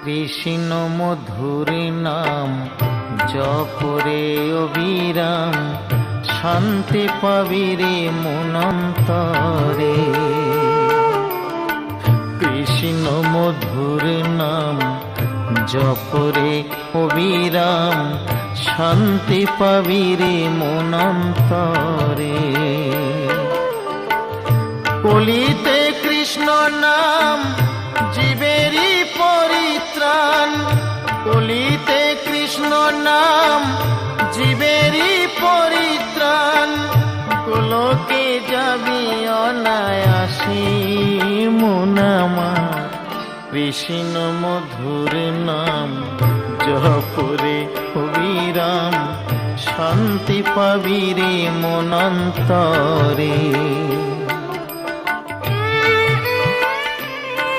কৃষ্ণ মধুর নাম জপরে অবিরাম, শান্তি পাবিরে মনন্তরে। কৃষ্ণ মধুর নাম জপরে অবিরাম, শান্তি পাবিরে মনন্তরে। কলিতে কৃষ্ণ নাম জীবেরই পরিত্রাণ, কলিতে কৃষ্ণ নাম জীবেরই পরিত্রাণ। গোলকে যাবি অনায়াসে মন আমার, কৃষ্ণ মধুর নাম জপরে অবিরাম, শান্তি পাবিরে মনন্তরে।